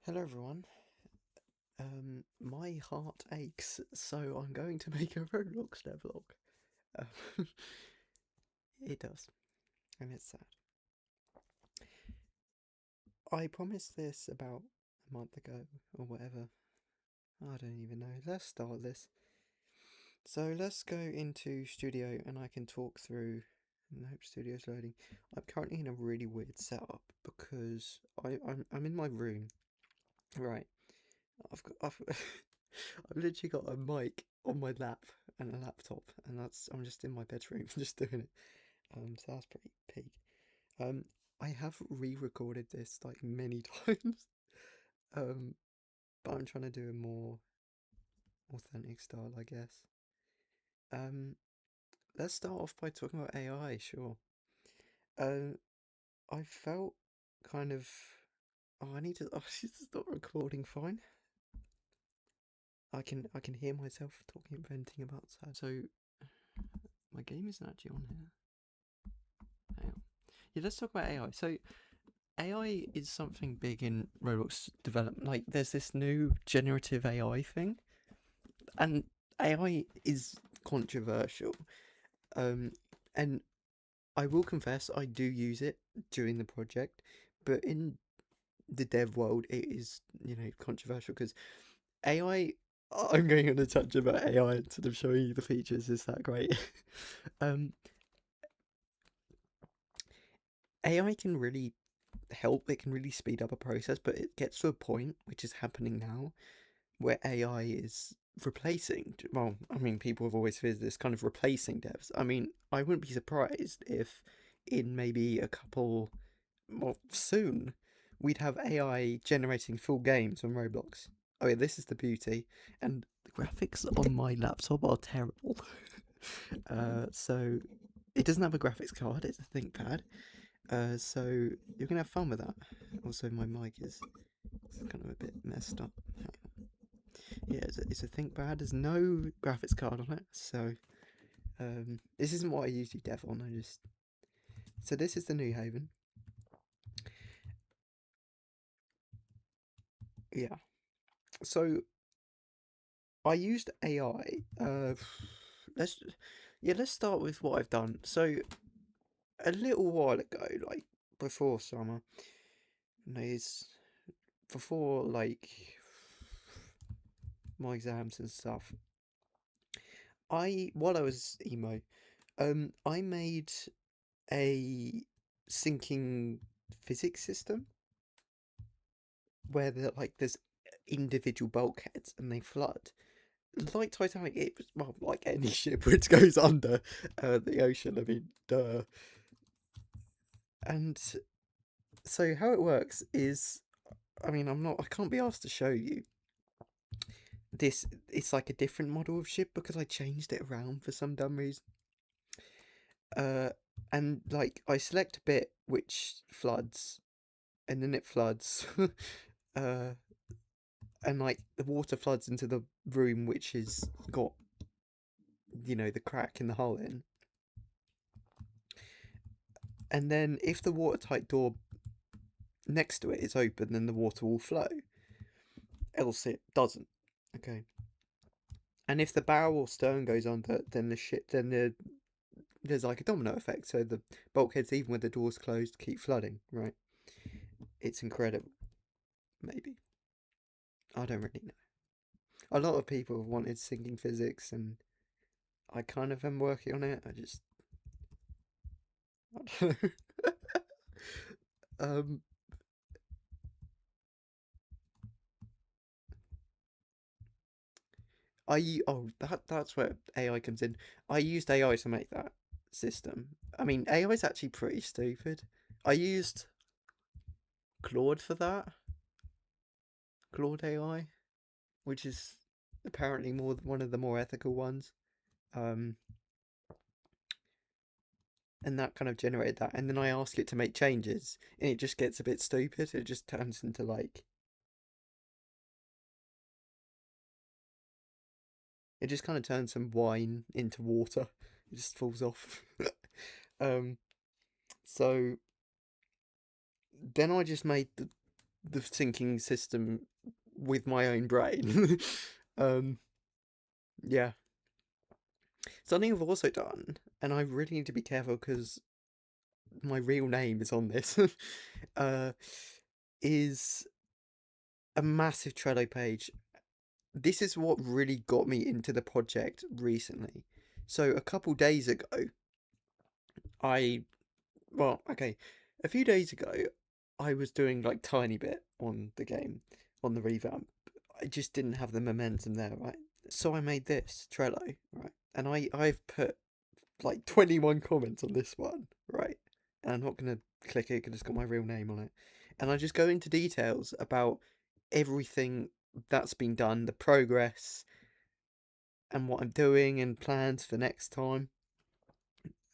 Hello everyone. My heart aches, so I'm going to make a Roblox devlog. Um, it does, and it's sad. I promised this about a month ago or whatever. I don't even know. Let's start this. So let's go into Studio, and I can talk through. Nope, Studio's loading. I'm currently in a really weird setup because I'm in my room. Right. I've I've literally got a mic on my lap and a laptop, and I'm just in my bedroom just doing it. So that's pretty peak. Um, I have re-recorded this like many times. Um, but I'm trying to do a more authentic style, I guess. Um, let's start off by talking about AI. Sure. Um, I felt kind of. Oh, I need to. Oh, it's not recording fine. I can hear myself talking, venting about that. So my game isn't actually on here. Hang on. Yeah, let's talk about AI. So AI is something big in Roblox development. Like, there's this new generative AI thing, and AI is controversial. Um, and I will confess, I do use it during the project, but in the dev world, it is controversial because AI. I'm going on a touch about AI instead of showing you the features. Is that great? um, AI can really help. It can really speed up a process, but it gets to a point, which is happening now, where AI is replacing. Well, I mean, people have always feared this kind of replacing devs. I mean, I wouldn't be surprised if in maybe a couple, well, soon, we'd have AI generating full games on Roblox. Oh yeah, this is the beauty, and the graphics on my laptop are terrible. So it doesn't have a graphics card; it's a ThinkPad. So you're gonna have fun with that. Also, my mic is kind of a bit messed up. Yeah, it's a ThinkPad. There's no graphics card on it, so this isn't what I usually dev on. So this is the New Haven. Yeah. So I used AI. Let's let's start with what I've done. So a little while ago, like before summer, is before like my exams and stuff. While I was emo, I made a sinking physics system where there's individual bulkheads and they flood. Like Titanic, it was, well, like any ship which goes under the ocean. I mean, duh. And so how it works is, I mean, I can't be asked to show you this. It's like a different model of ship because I changed it around for some dumb reason. Uh, and like I select a bit which floods, and then it floods. uh, and like the water floods into the room which has got the crack in the hull in, and then if the watertight door next to it is open, then the water will flow, else it doesn't. Okay. And if the barrel or stern goes under, then there's like a domino effect, so the bulkheads, even with the doors closed, keep flooding, right? It's incredible. Maybe, I don't really know. A lot of people have wanted sinking physics, and I kind of am working on it. I don't know. um that's where AI comes in. I used AI to make that system. I mean, AI is actually pretty stupid. I used Claude for that, Claude AI, which is apparently more one of the more ethical ones. Um, and that kind of generated that. And then I ask it to make changes, and it just gets a bit stupid. It just turns into like it just kind of turns some wine into water. It just falls off. um, so then I just made the thinking system with my own brain. Yeah. Something I've also done, and I really need to be careful because my real name is on this, uh, is a massive Trello page. This is what really got me into the project recently. So a couple days ago, I a few days ago, I was doing like tiny bit on the game, on the revamp. I just didn't have the momentum there, right? So I made this Trello, right? And I've put like 21 comments on this one, right? And I'm not gonna click it because it's got my real name on it. And I just go into details about everything that's been done, the progress, and what I'm doing, and plans for next time.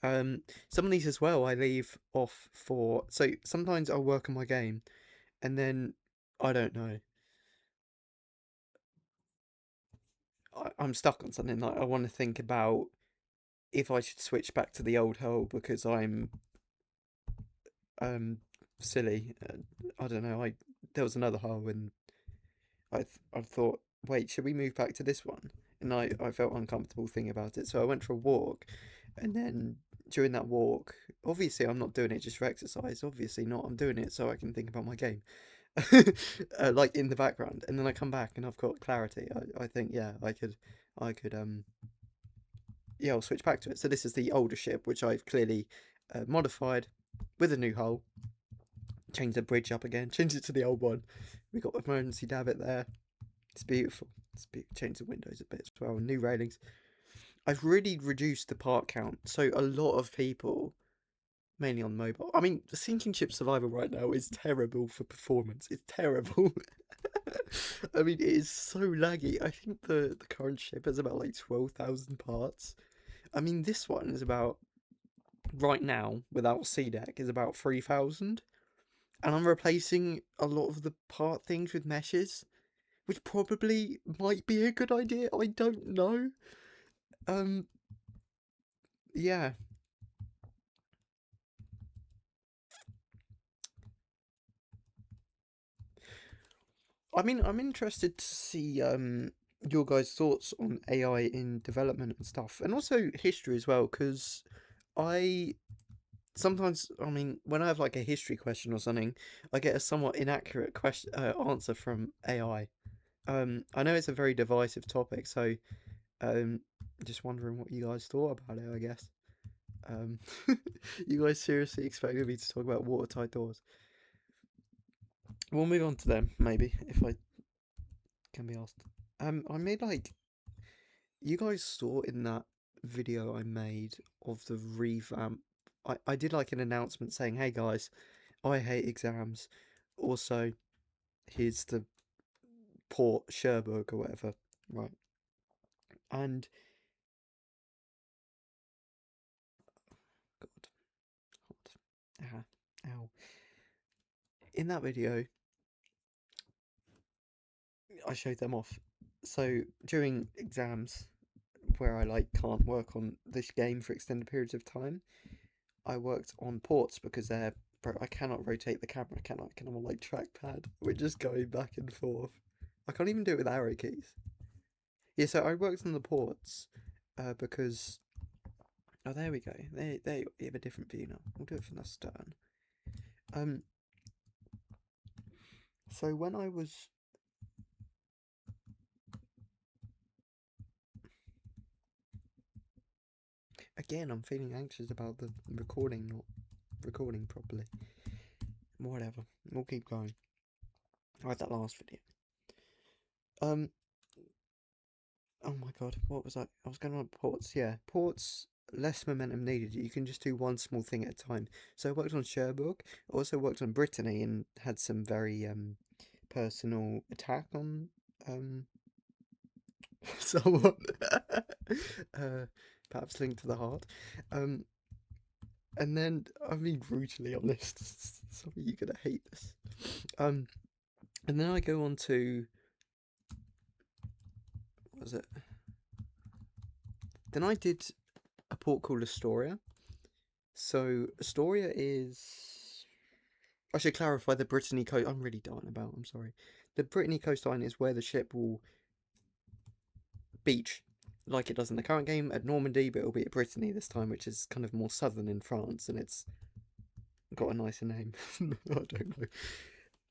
Some of these as well I leave off for. So sometimes I'll work on my game, and then I don't know. I'm stuck on something. Like I want to think about if I should switch back to the old hole because I'm um silly. I don't know. I There was another hole, and I thought, wait, should we move back to this one? And I felt uncomfortable thinking about it, so I went for a walk, and then during that walk, obviously I'm not doing it just for exercise. Obviously not. I'm doing it so I can think about my game, like in the background. And then I come back and I've got clarity. I think yeah, I could yeah, I'll switch back to it. So this is the older ship, which I've clearly modified with a new hull. Change the bridge up again. Change it to the old one. We got emergency davit there. It's beautiful. Change the windows a bit as well. New railings. I've really reduced the part count, so a lot of people, mainly on mobile. I mean, the sinking ship survival right now is terrible for performance. It's terrible. I mean, it is so laggy. I think the current ship has about like 12,000 parts. I mean, this one is about right now without C deck is about 3,000, and I'm replacing a lot of the part things with meshes, which probably might be a good idea. I don't know. Um, yeah. I mean, I'm interested to see your guys' thoughts on AI in development and stuff, and also history as well, because I sometimes, I mean, when I have like a history question or something, I get a somewhat inaccurate question answer from AI. I know it's a very divisive topic, so um, just wondering what you guys thought about it. I guess. Um, you guys seriously expected me to talk about watertight doors? We'll move on to them maybe if I can be asked. I made like you guys saw in that video I made of the revamp. I did like an announcement saying, "Hey guys, I hate exams. Also, here's the port Cherbourg or whatever." Right, and God, hot. Ow. In that video, I showed them off. So during exams, where I like can't work on this game for extended periods of time, I worked on ports because they're. Bro, I cannot rotate the camera, can I? Can I on like trackpad? We're just going back and forth. I can't even do it with arrow keys. Yeah, so I worked on the ports because. Oh, there we go. There, you have a different view now. We'll do it from the stern. Um, so when I was. Again, I'm feeling anxious about the recording not recording properly. Whatever. We'll keep going. I had that last video. Um, oh my god, what was I was going on ports, yeah. Ports, less momentum needed. You can just do one small thing at a time. So I worked on Cherbourg, also worked on Brittany and had some very personal attack on someone. uh Perhaps linked to the heart. Um and then I'm being brutally honest. Sorry, you're gonna hate this. And then I go on to what was it? Then I did a port called Astoria. So Astoria is I should clarify the Brittany coast. I'm really dying about. I'm sorry. The Brittany coastline is where the ship will beach, like it does in the current game at Normandy, but it'll be at Brittany this time, which is kind of more southern in France, and it's got a nicer name. I don't know.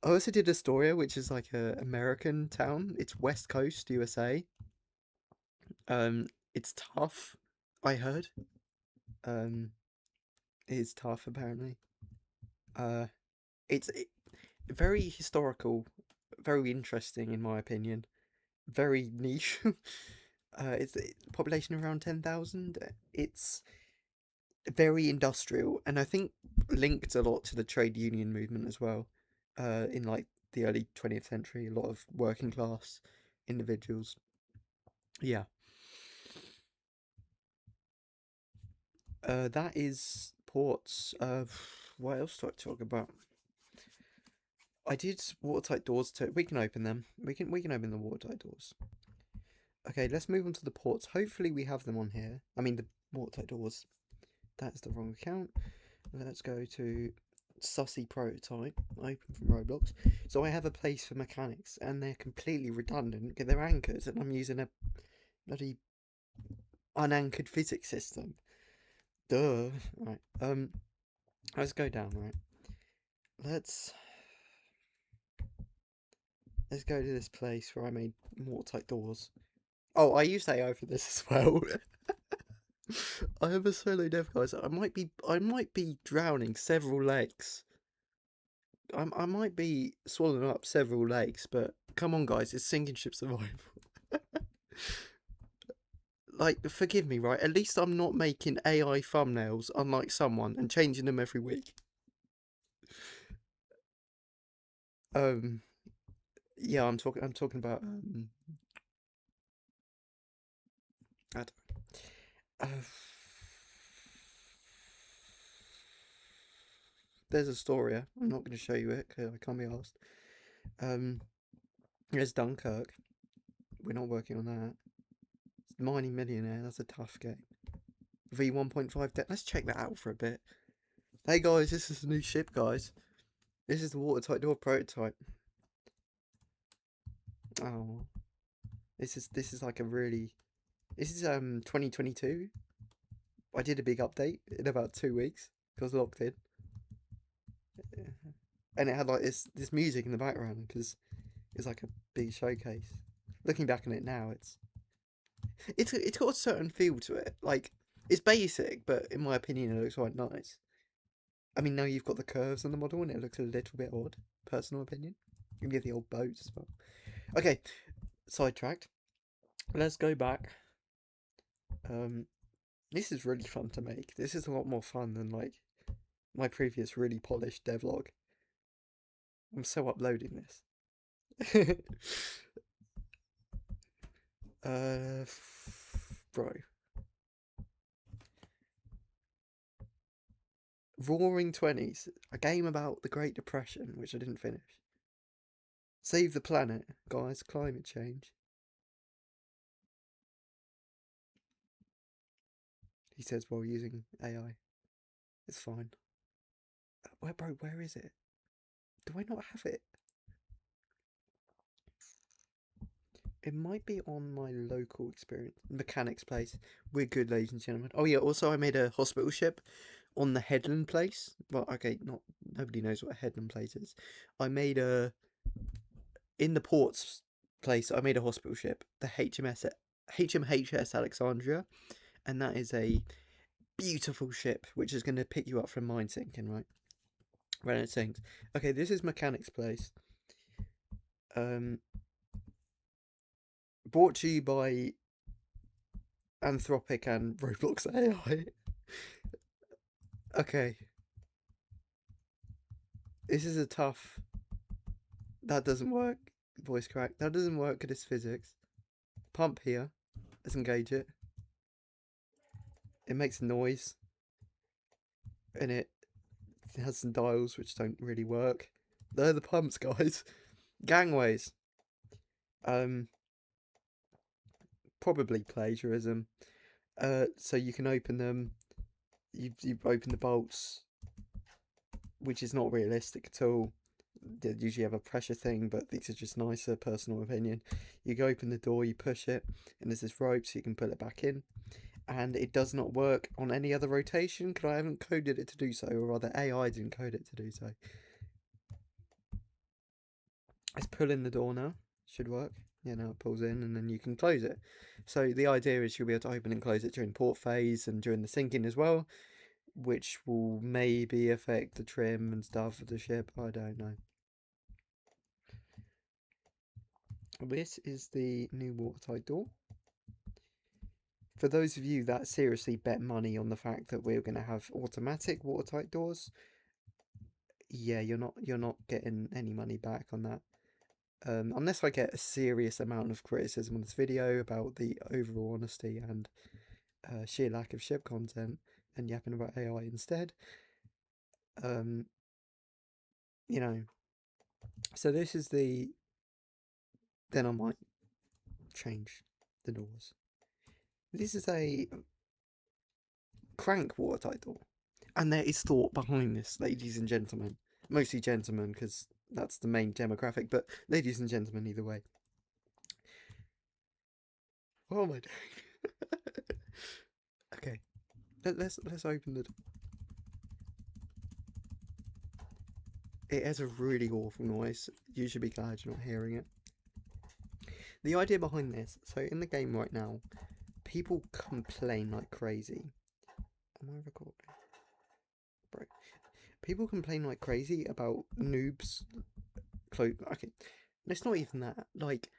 I also did Astoria, which is like a American town. It's West Coast, USA. It's tough. I heard. Um, it is tough apparently. It's very historical, very interesting in my opinion. Very niche. It's a population around 10,000. It's very industrial, and I think linked a lot to the trade union movement as well. In like the early 20th century, a lot of working class individuals. Yeah. That is ports. What else do I talk about? I did watertight doors too. We can open them. We can open the watertight doors. Okay, let's move on to the ports. Hopefully we have them on here. I mean the watertight doors. That's the wrong account. Let's go to Sussy Prototype, open from Roblox. So I have a place for mechanics, and they're completely redundant because they're anchors, and I'm using a bloody unanchored physics system. Duh. Right. Let's go down. Right. Let's go to this place where I made watertight doors. Oh, I used AI for this as well. I have a solo dev, guys. I might be drowning several lakes. I might be swallowing up several lakes, but come on, guys, it's sinking ship survival. Like, forgive me, right? At least I'm not making AI thumbnails, unlike someone, and changing them every week. Yeah, I'm talking about I don't there's Astoria. I'm not going to show you it because I can't be asked. There's Dunkirk. We're not working on that. Mining Millionaire. That's a tough game. V1.5 deck. Let's check that out for a bit. Hey guys, this is a new ship, guys. This is the watertight door prototype. Oh, this is like a really. This is 2022. I did a big update in about 2 weeks. I was locked in, and it had like this music in the background because it's like a big showcase. Looking back on it now, it's got a certain feel to it. Like it's basic, but in my opinion, it looks quite nice. I mean, now you've got the curves on the model, and it looks a little bit odd. Personal opinion. You can get the old boats as well. Okay, sidetracked. Let's go back. This is really fun to make. This is a lot more fun than like my previous really polished devlog. I'm so uploading this. Bro. Roaring Twenties, a game about the Great Depression, which I didn't finish. Save the planet, guys. Climate change. He says while using AI. It's fine. Where is it? Do I not have it? It might be on my local experience. Mechanics place. We're good, ladies and gentlemen. Oh yeah, also I made a hospital ship on the headland place. Well, okay, nobody knows what a headland place is. I made in the ports place, I made a hospital ship, the HMHS Alexandria, and that is a beautiful ship which is going to pick you up from mine sinking, right? When it sinks. Okay, this is Mechanics Place. Brought to you by Anthropic and Roblox AI. Okay. This is a tough. That doesn't work. Voice crack. That doesn't work at this physics. Pump here. Let's engage it. It makes a noise. And it has some dials which don't really work. They're the pumps, guys. Gangways. Probably plagiarism. So you can open them. You open the bolts. which is not realistic at all. They usually have a pressure thing, but these are just nicer, personal opinion. You go open the door, you push it, and there's this rope so you can pull it back in. And it does not work on any other rotation because I haven't coded it to do so, or rather AI didn't code it to do so. Let's pull in the door now. Should work. Yeah, now it pulls in and then you can close it. So the idea is you'll be able to open and close it during port phase and during the sinking as well, which will maybe affect the trim and stuff of the ship. I don't know. This is the new watertight door. For those of you that seriously bet money on the fact that we're going to have automatic watertight doors, yeah, you're not getting any money back on that. Unless I get a serious amount of criticism on this video about the overall honesty and sheer lack of ship content and yapping about AI instead. You know, so this is the, then I might change the doors. This is a crank watertight door, and there is thought behind this, ladies and gentlemen. Mostly gentlemen, because that's the main demographic, but ladies and gentlemen either way. What am I doing? Okay, let's open the door. It has a really awful noise. You should be glad you're not hearing it. The idea behind this, so in the game right now, people complain like crazy. Am I recording? Bro. People complain like crazy about noobs. Okay, it's not even that. Like,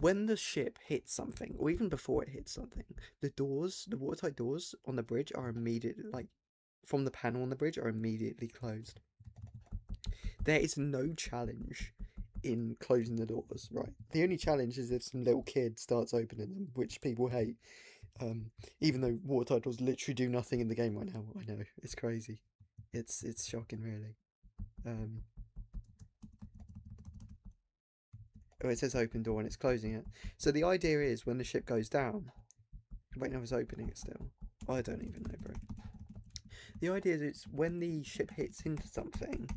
when the ship hits something, or even before it hits something, the doors, the watertight doors on the bridge are immediately, like, from the panel on the bridge are immediately closed. There is no challenge in closing the doors, right? The only challenge is if some little kid starts opening them, which people hate. Even though watertight doors literally do nothing in the game right now. I know, it's crazy. It's shocking, really. Oh, it says open door and it's closing it. So the idea is when the ship goes down. Wait, no, it's opening it still. I don't even know, bro. The idea is it's when the ship hits into something,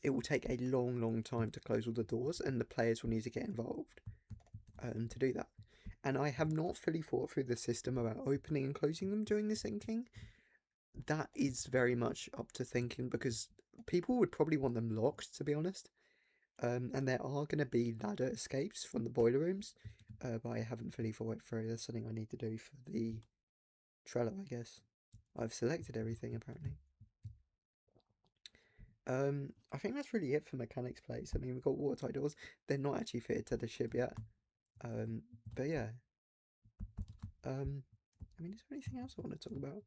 it will take a long time to close all the doors, and the players will need to get involved to do that. And I have not fully thought through the system about opening and closing them during the sinking. That is very much up to thinking, because people would probably want them locked, to be honest. And there are going to be ladder escapes from the boiler rooms, but I haven't fully thought it through. That's something I need to do for the trailer, I guess. I've selected everything, apparently. I think that's really it for mechanics place. I mean, we've got watertight doors. They're not actually fitted to the ship yet. But yeah. I mean, is there anything else I want to talk about?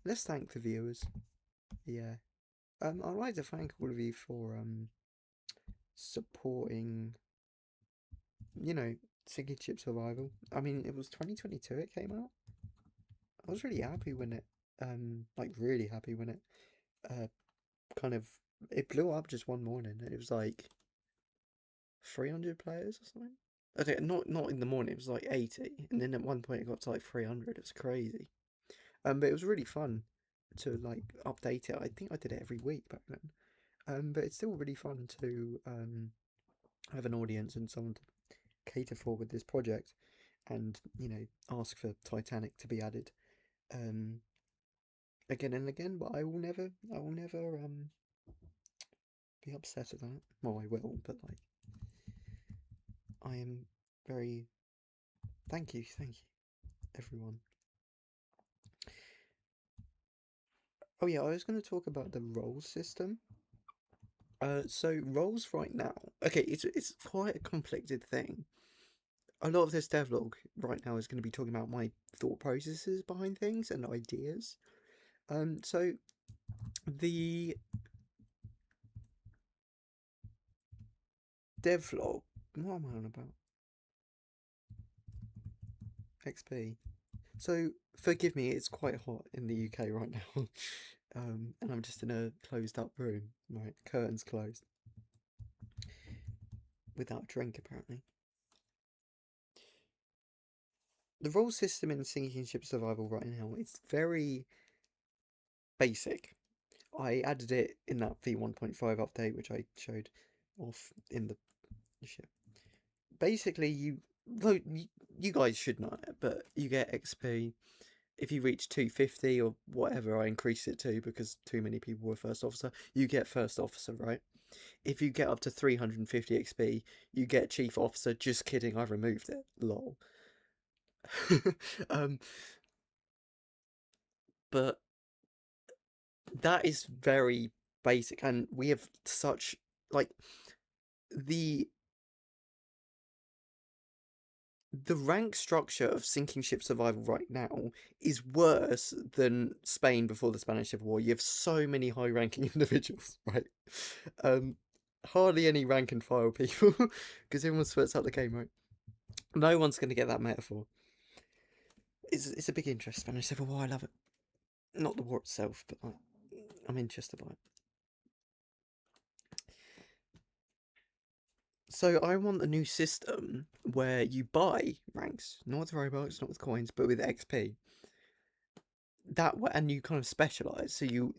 Let's thank the viewers. Yeah. I'd like to thank all of you for supporting, you know, Sinking Ship Survival. I mean, it was 2022 it came out. I was really happy when it, like really happy when it, kind of, it blew up just one morning. It was like 300 players or something. Okay, not in the morning. It was like 80, and then at one point it got to like 300. It was crazy. But it was really fun to like update it. I think I did it every week back then. But it's still really fun to have an audience and someone to cater for with this project, and ask for Titanic to be added again and again. But I will never be upset at that. Well, I will, but like I am very thank you everyone. Oh yeah, I was going to talk about the role system. So roles right now, okay, it's quite a conflicted thing. A lot of this devlog right now is going to be talking about my thought processes behind things and ideas. So the devlog, what am I on about? XP. So forgive me, it's quite hot in the UK right now, and I'm just in a closed up room. Right, curtains closed, without a drink apparently. the role system in Sinking Ship Survival right now is very basic. I added it in that V1.5 update, which I showed off in the ship. Basically, you guys should know it, but you get XP if you reach 250 or whatever. I increased it to because too many people were first officer. You get first officer, right? If you get up to 350 XP, you get chief officer. Just kidding, I removed it. Lol. um, but that is very basic, and we have such like the the rank structure of sinking ship survival right now is worse than Spain before the Spanish Civil War. You have so many high-ranking individuals, right? Um, hardly any rank and file people because everyone splits out the game, right? No one's going to get that metaphor. It's a big interest, Spanish Civil War. I love it. Not the war itself, but like, I'm interested by it. So I want a new system where you buy ranks, not with Robux, not with coins, but with XP. That way, and you kind of specialize. So you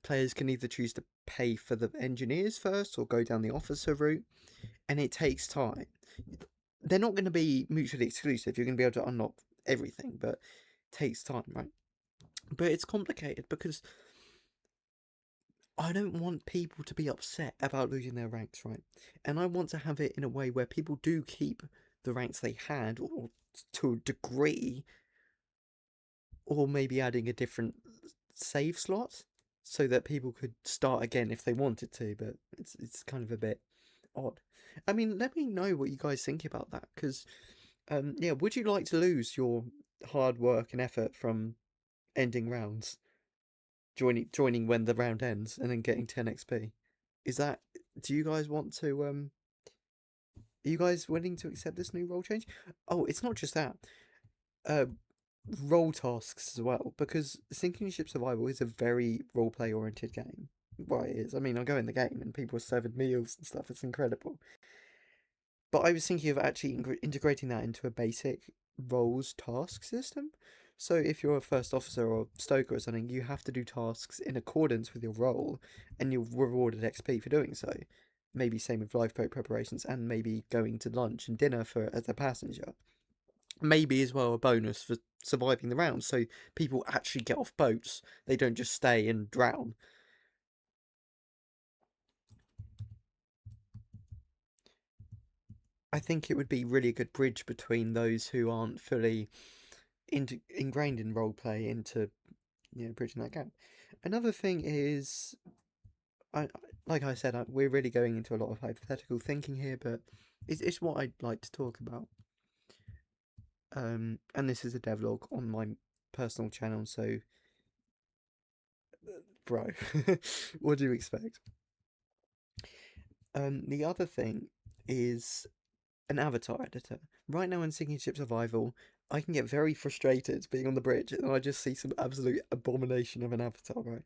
players can either choose to pay for the engineers first or go down the officer route, and it takes time. They're not going to be mutually exclusive. You're going to be able to unlock everything, but it takes time, right? But it's complicated because I don't want people to be upset about losing their ranks, right? And I want to have it in a way where people do keep the ranks they had, or to a degree, or maybe adding a different save slot so that people could start again if they wanted to. But it's kind of a bit odd. I mean, let me know what you guys think about that, because yeah, would you like to lose your hard work and effort from ending rounds, joining when the round ends, and then getting 10 XP? Is that Do you guys want to are you guys willing to accept this new role change? Oh, it's not just that. Uh Role tasks as well, because Sinking Ship Survival is a very roleplay oriented game. Well, it is. I mean, I go in the game and people are serving meals and stuff. It's incredible. But I was thinking of actually integrating that into a basic roles task system. So if you're a first officer or stoker or something, you have to do tasks in accordance with your role, and you're rewarded XP for doing so. Maybe same with lifeboat preparations, and maybe going to lunch and dinner for as a passenger. Maybe as well a bonus for surviving the round, so people actually get off boats. They don't just stay and drown. I think it would be really a good bridge between those who aren't fully ingrained in roleplay into bridging that gap. Another thing is, I like I said, we're really going into a lot of hypothetical thinking here, but it's what I'd like to talk about. And this is a devlog on my personal channel, so bro, what do you expect? The other thing is an avatar editor. Right now in Sinking Ship Survival, I can get very frustrated being on the bridge and I just see some absolute abomination of an avatar, right?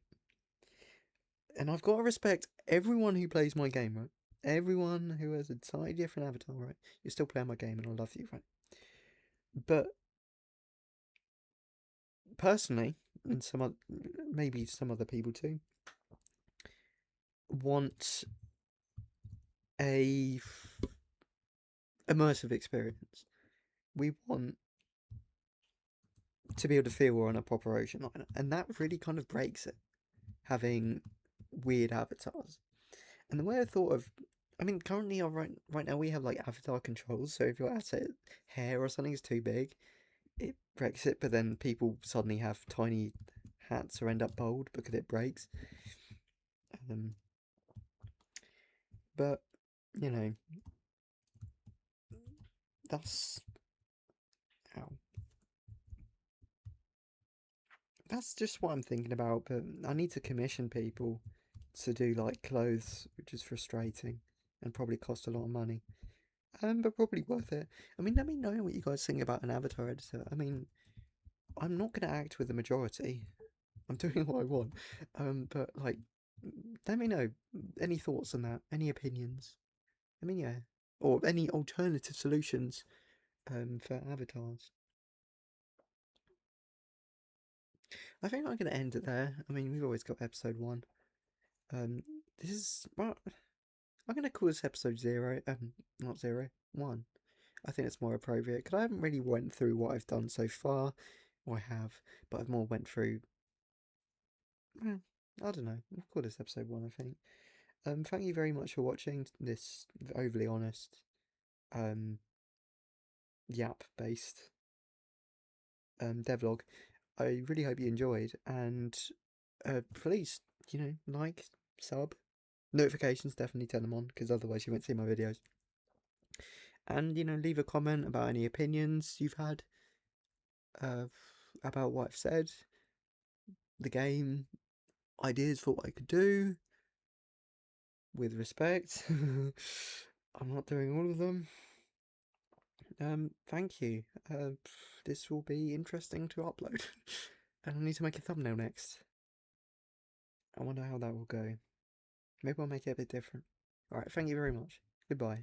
And I've got to respect everyone who plays my game, right? Everyone who has a slightly different avatar, right? You're still playing my game and I love you, right? But personally, and maybe some other people too, want a immersive experience. We want to be able to feel we're on a proper ocean liner, and that really kind of breaks it, having weird avatars. And the way I thought of, I mean, currently, right now we have like avatar controls. So if your asset hair or something is too big, it breaks it. But then people suddenly have tiny hats or end up bald because it breaks. Um, but you know, that's how. That's just what I'm thinking about. But I need to commission people to do like clothes, which is frustrating and probably cost a lot of money. But probably worth it. I mean, let me know what you guys think about an avatar editor. I mean, I'm not going to act with the majority. I'm doing what I want. But like, let me know any thoughts on that, any opinions. I mean, yeah, or any alternative solutions for avatars. I think I'm going to end it there. I mean, we've always got episode 1. This is, well, I'm going to call this episode 0. Not 0, 1. I think it's more appropriate because I haven't really went through what I've done so far. Or I have, but I've more went through. Well, I don't know. We'll call this episode 1, I think. Thank you very much for watching this overly honest, yap-based, devlog. I really hope you enjoyed, and please, like, sub, notifications, definitely turn them on, because otherwise you won't see my videos. And, leave a comment about any opinions you've had about what I've said, the game, ideas for what I could do, with respect. I'm not doing all of them. Thank you. This will be interesting to upload. And I need to make a thumbnail next. I wonder how that will go. Maybe I'll make it a bit different. Alright, thank you very much. Goodbye.